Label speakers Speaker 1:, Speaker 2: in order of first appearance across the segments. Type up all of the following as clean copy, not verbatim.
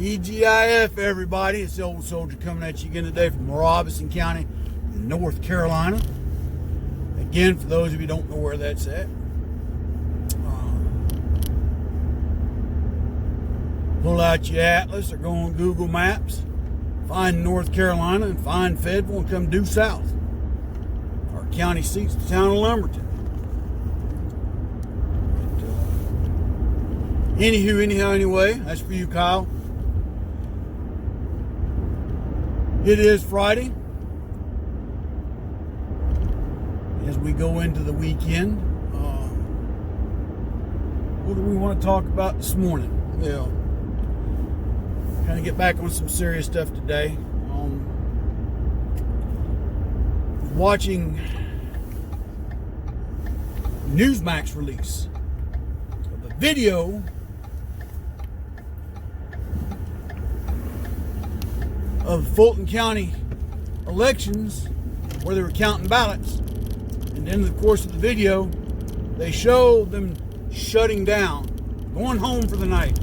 Speaker 1: TGIF, everybody. It's the old soldier coming at you again today from Robeson County, North Carolina. Again, for those of you who don't know where that's at, pull out your atlas or go on Google Maps, find North Carolina and find Fayetteville and come due south. Our county seat's the town of Lumberton. Anyway, that's for you, Kyle. It is Friday. As we go into the weekend, what do we want to talk about this morning? Well, kind of get back on some serious stuff today. Watching Newsmax release of a video of Fulton County elections where they were counting ballots. And in the course of the video, they show them shutting down, going home for the night.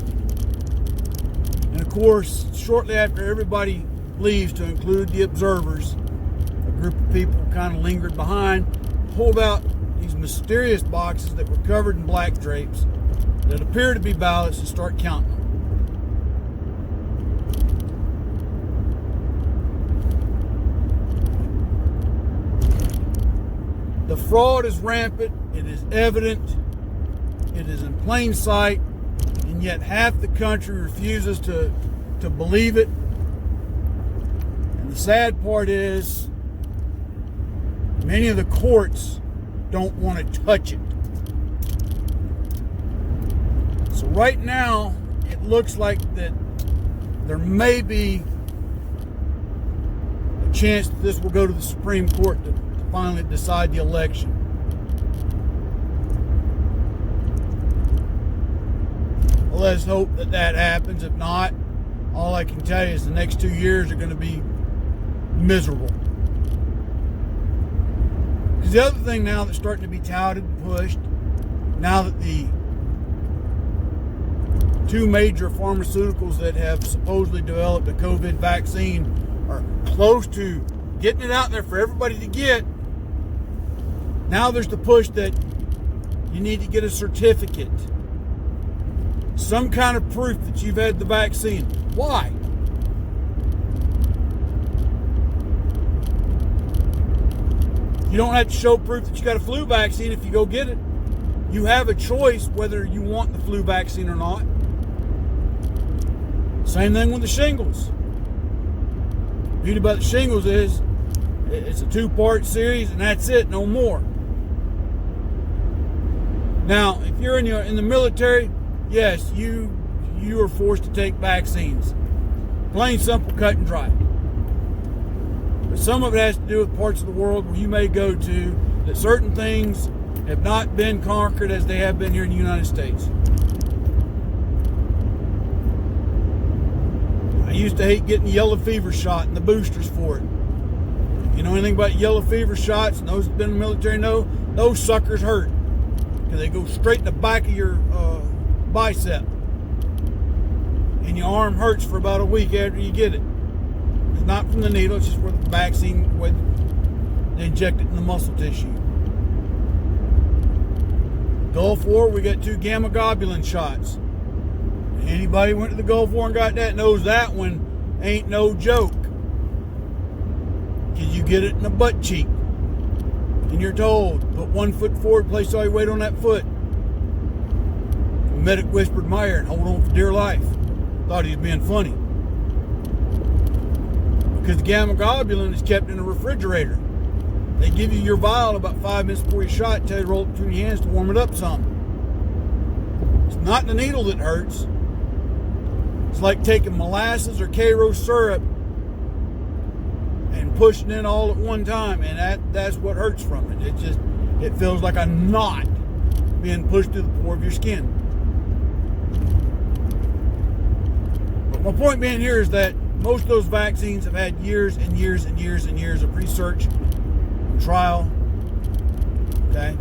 Speaker 1: And of course, shortly after everybody leaves, to include the observers, a group of people kind of lingered behind, pulled out these mysterious boxes that were covered in black drapes that appear to be ballots, and start counting them. The fraud is rampant, it is evident, it is in plain sight, and yet half the country refuses to believe it. And the sad part is, many of the courts don't want to touch it. So right now, it looks like that there may be a chance that this will go to the Supreme Court to finally decide the election. Well, let's hope that that happens. If not, all I can tell you is the next 2 years are going to be miserable. Because the other thing now that's starting to be touted and pushed, now that the two major pharmaceuticals that have supposedly developed a COVID vaccine are close to getting it out there for everybody to get, now there's the push that you need to get a certificate, some kind of proof that you've had the vaccine. Why? You don't have to show proof that you got a flu vaccine if you go get it. You have a choice whether you want the flu vaccine or not. Same thing with the shingles. The beauty about the shingles is it's a 2-part series and that's it, no more. Now, if you're in the military, yes, you are forced to take vaccines. Plain, simple, cut and dry. But some of it has to do with parts of the world where you may go to that certain things have not been conquered as they have been here in the United States. I used to hate getting the yellow fever shot and the boosters for it. If you know anything about yellow fever shots, and those who've been in the military know, those suckers hurt. Because they go straight in the back of your bicep. And your arm hurts for about a week after you get it. It's not from the needle, it's just where the vaccine, where they inject it in the muscle tissue. Gulf War, we got 2 gamma globulin shots. Anybody went to the Gulf War and got that knows that one ain't no joke. Because you get it in the butt cheek. And you're told, put 1 foot forward, place all your weight on that foot. The medic whispered in my ear, and hold on for dear life. Thought he was being funny. Because the gamma globulin is kept in a refrigerator. They give you your vial about 5 minutes before you shot, tell you to roll it between your hands to warm it up some. It's not the needle that hurts. It's like taking molasses or Karo syrup and pushing it all at one time, and that's what hurts from it. It feels like a knot being pushed through the pore of your skin. But my point being here is that most of those vaccines have had years and years and years and years of research and trial. Okay?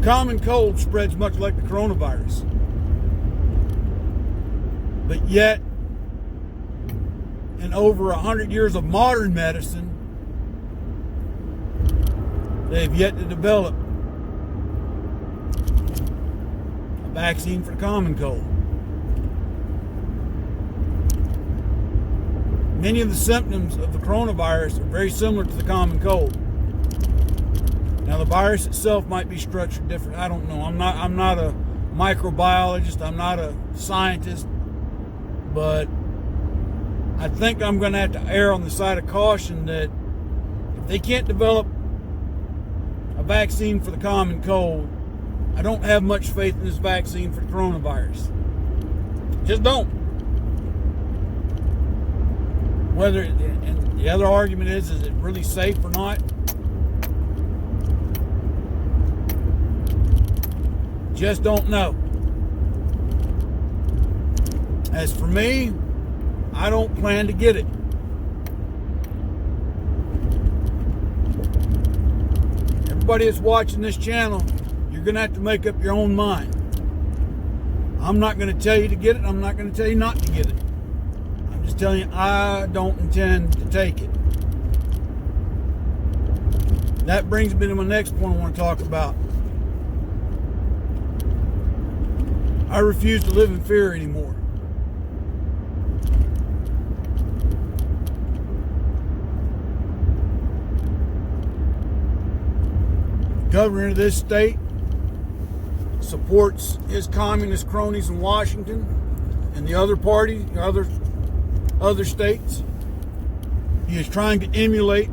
Speaker 1: common cold spreads much like the coronavirus. But yet, in over 100 years of modern medicine, they have yet to develop a vaccine for the common cold. Many of the symptoms of the coronavirus are very similar to the common cold. Now, the virus itself might be structured different. I don't know. I'm not a microbiologist. I'm not a scientist. But I think I'm going to have to err on the side of caution that if they can't develop a vaccine for the common cold, I don't have much faith in this vaccine for the coronavirus. Just don't. Whether, and the other argument is it really safe or not? Just don't know. As for me, I don't plan to get it. Everybody that's watching this channel, you're going to have to make up your own mind. I'm not going to tell you to get it. I'm not going to tell you not to get it. I'm just telling you I don't intend to take it. That brings me to my next point I want to talk about. I refuse to live in fear anymore. The governor of this state supports his communist cronies in Washington and the other party, other states. He is trying to emulate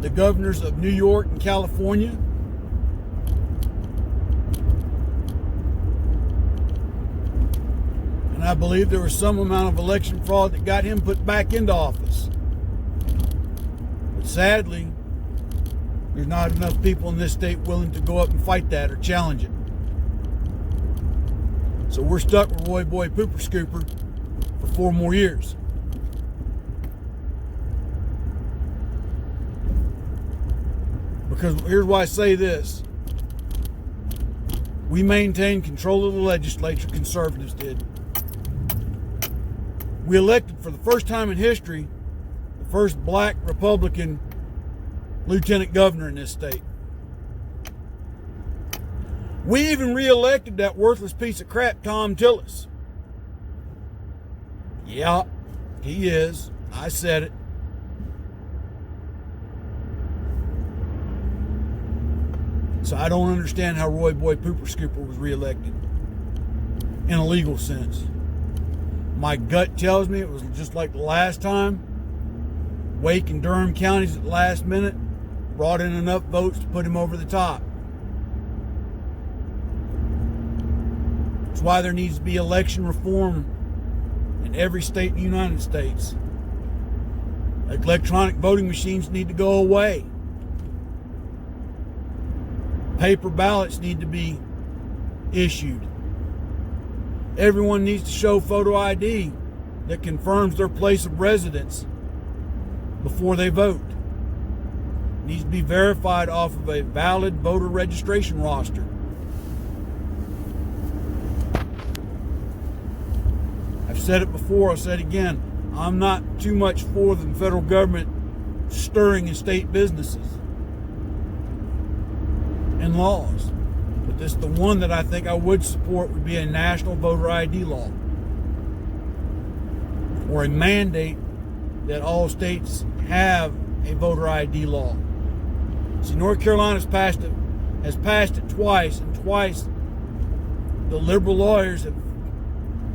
Speaker 1: the governors of New York and California. And I believe there was some amount of election fraud that got him put back into office. But sadly, there's not enough people in this state willing to go up and fight that or challenge it. So we're stuck with Roy Boy Pooper Scooper for 4 more years. Because here's why I say this. We maintained control of the legislature, conservatives did. We elected for the first time in history the first black Republican lieutenant governor in this state. We even re-elected that worthless piece of crap, Tom Tillis. Yeah, he is. I said it. So I don't understand how Roy Boy Pooper Scooper was re-elected in a legal sense. My gut tells me it was just like the last time. Wake and Durham counties at the last minute brought in enough votes to put him over the top. That's why there needs to be election reform in every state in the United States. Like electronic voting machines need to go away. Paper ballots need to be issued. Everyone needs to show photo ID that confirms their place of residence before they vote. It needs to be verified off of a valid voter registration roster. I've said it before, I'll say it again. I'm not too much for the federal government stirring in state businesses and laws. But this, the one that I think I would support would be a national voter ID law. Or a mandate that all states have a voter ID law. See, North Carolina has passed it twice, and twice the liberal lawyers have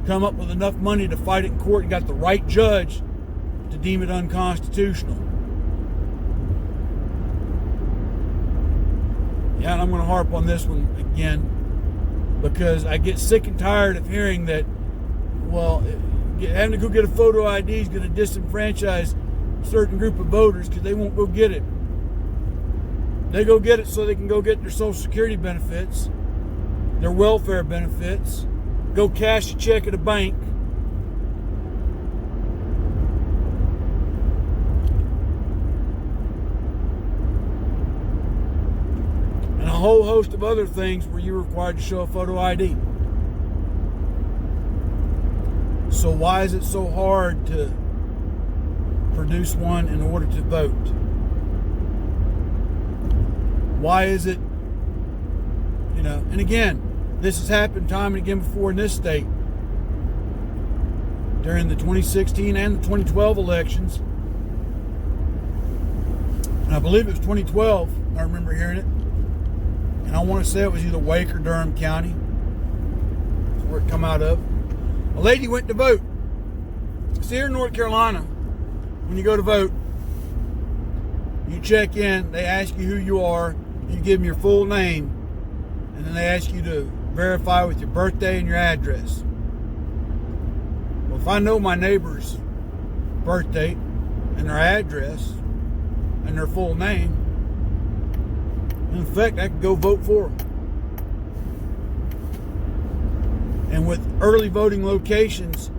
Speaker 1: come up with enough money to fight it in court and got the right judge to deem it unconstitutional. Yeah, and I'm going to harp on this one again because I get sick and tired of hearing that, well, having to go get a photo ID is going to disenfranchise a certain group of voters because they won't go get it. They go get it so they can go get their Social Security benefits, their welfare benefits, go cash a check at a bank. And whole host of other things where you're required to show a photo ID. So why is it so hard to produce one in order to vote? Why is it, and again, this has happened time and again before in this state. During the 2016 and the 2012 elections. And I believe it was 2012, I remember hearing it. And I want to say it was either Wake or Durham County. That's where it come out of. A lady went to vote. See, here in North Carolina, when you go to vote, you check in, they ask you who you are, you give them your full name, and then they ask you to verify with your birthday and your address. Well, if I know my neighbor's birth date and their address and their full name, in fact, I could go vote for them. And with early voting locations,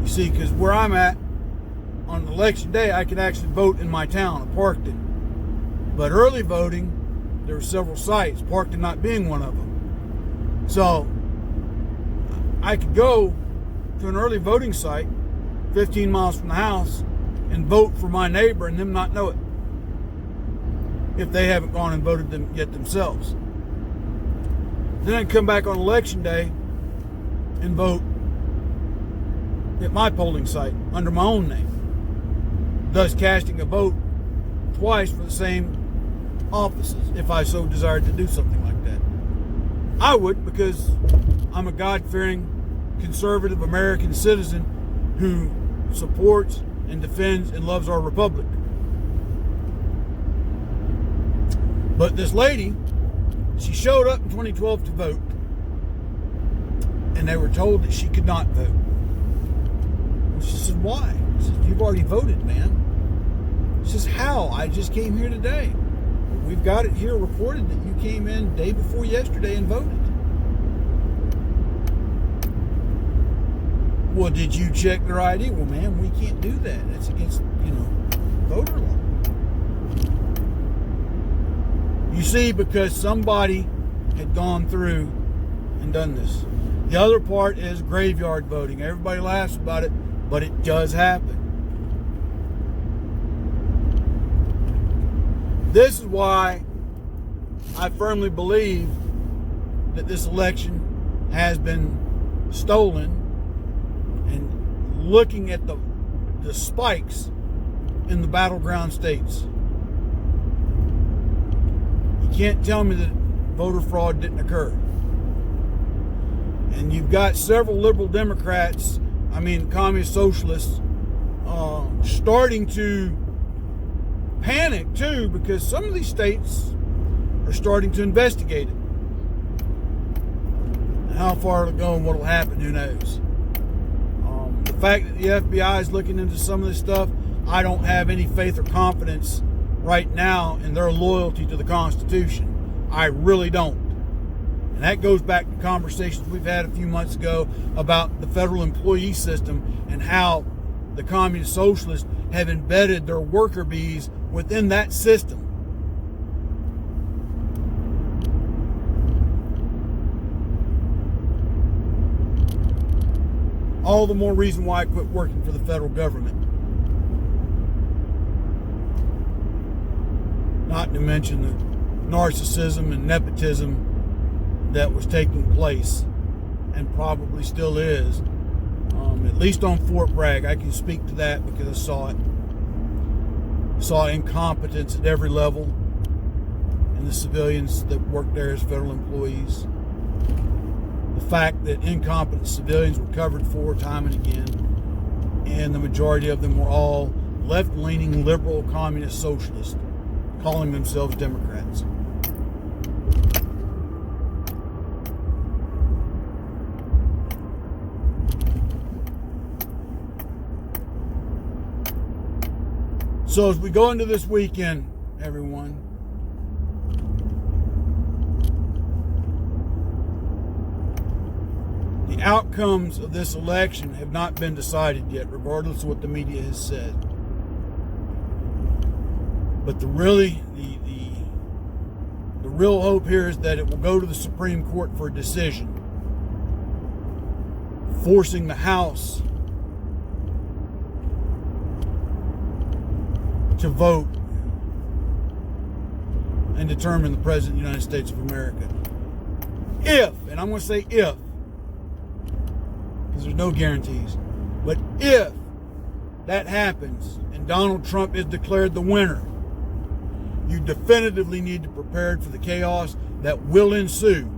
Speaker 1: you see, because where I'm at, on election day, I can actually vote in my town of Parkton. But early voting, there were several sites, Parkton not being one of them. So I could go to an early voting site 15 miles from the house and vote for my neighbor and them not know it, if they haven't gone and voted them yet themselves. Then I'd come back on election day and vote at my polling site under my own name, thus casting a vote twice for the same offices if I so desired to do something like that. I would, because I'm a God-fearing, conservative American citizen who supports and defends and loves our republic. But this lady, she showed up in 2012 to vote, and they were told that she could not vote. And she said, why? She said, you've already voted, man. She says, how? I just came here today. We've got it here recorded that you came in day before yesterday and voted. Well, did you check their ID? Well, ma'am, we can't do that. That's against, voter law. You see, because somebody had gone through and done this. The other part is graveyard voting. Everybody laughs about it, but it does happen. This is why I firmly believe that this election has been stolen, and looking at the spikes in the battleground states. You can't tell me that voter fraud didn't occur. And you've got several liberal Democrats, communist socialists, starting to panic too, because some of these states are starting to investigate it. And how far it'll go and what'll happen, who knows? The fact that the FBI is looking into some of this stuff, I don't have any faith or confidence right now in their loyalty to the Constitution. I really don't. And that goes back to conversations we've had a few months ago about the federal employee system and how the communist socialists have embedded their worker bees within that system. All the more reason why I quit working for the federal government. Not to mention the narcissism and nepotism that was taking place and probably still is. At least on Fort Bragg, I can speak to that because I saw it. Saw incompetence at every level in the civilians that worked there as federal employees. The fact that incompetent civilians were covered for time and again, and the majority of them were all left-leaning liberal communist socialists calling themselves Democrats. So as we go into this weekend, everyone, the outcomes of this election have not been decided yet, regardless of what the media has said. But the real hope here is that it will go to the Supreme Court for a decision, forcing the House to vote and determine the President of the United States of America. If, and I'm going to say if, because there's no guarantees, but if that happens and Donald Trump is declared the winner, you definitively need to prepare for the chaos that will ensue.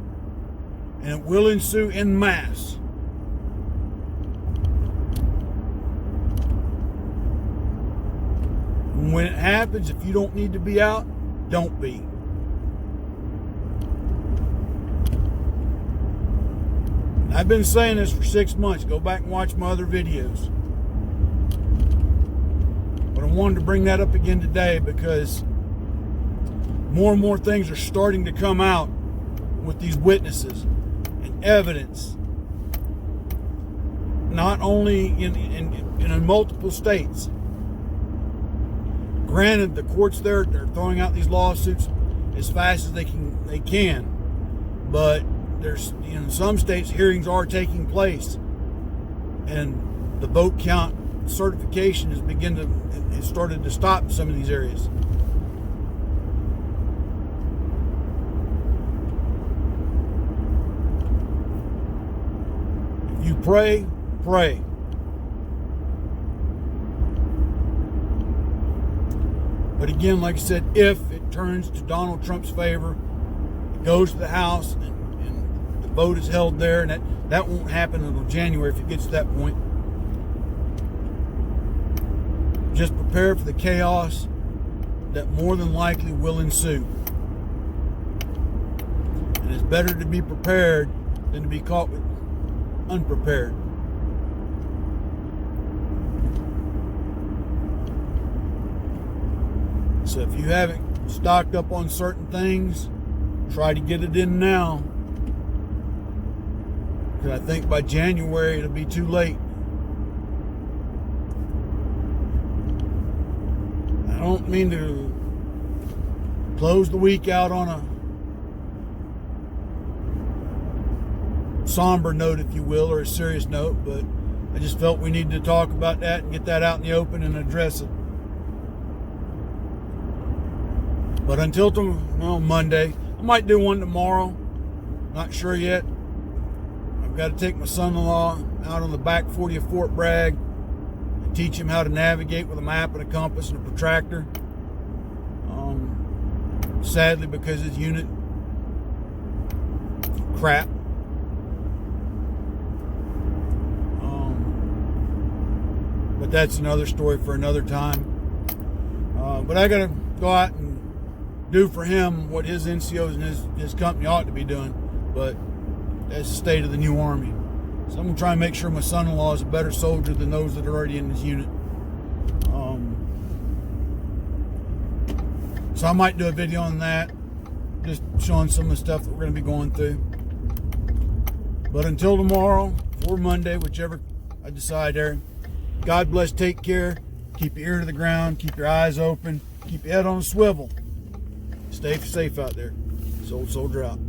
Speaker 1: And it will ensue en masse. And when it happens, if you don't need to be out, don't be. I've been saying this for 6 months. Go back and watch my other videos. But I wanted to bring that up again today because more and more things are starting to come out with these witnesses and evidence. Not only in multiple states. Granted, the courts there are throwing out these lawsuits as fast as they can, but there's in some states hearings are taking place, and the vote count certification has started to stop in some of these areas. If you pray. But again, like I said, if it turns to Donald Trump's favor, it goes to the House, and the vote is held there, and that won't happen until January if it gets to that point. Just prepare for the chaos that more than likely will ensue. And it's better to be prepared than to be caught with unprepared. So if you haven't stocked up on certain things, try to get it in now. Because I think by January it'll be too late. I don't mean to close the week out on a somber note, if you will, or a serious note, but I just felt we needed to talk about that and get that out in the open and address it. But until Monday, I might do one tomorrow. Not sure yet. I've got to take my son-in-law out on the back 40 of Fort Bragg and teach him how to navigate with a map and a compass and a protractor. Sadly, because his unit crap. But that's another story for another time. But I got to go out and do for him what his NCOs and his company ought to be doing. But that's the state of the new Army. So I'm going to try and make sure my son-in-law is a better soldier than those that are already in his unit. So I might do a video on that, just showing some of the stuff that we're going to be going through. But until tomorrow or Monday, whichever I decide there, God bless, take care, keep your ear to the ground, keep your eyes open, keep your head on a swivel. Stay safe out there. Old Soldier out.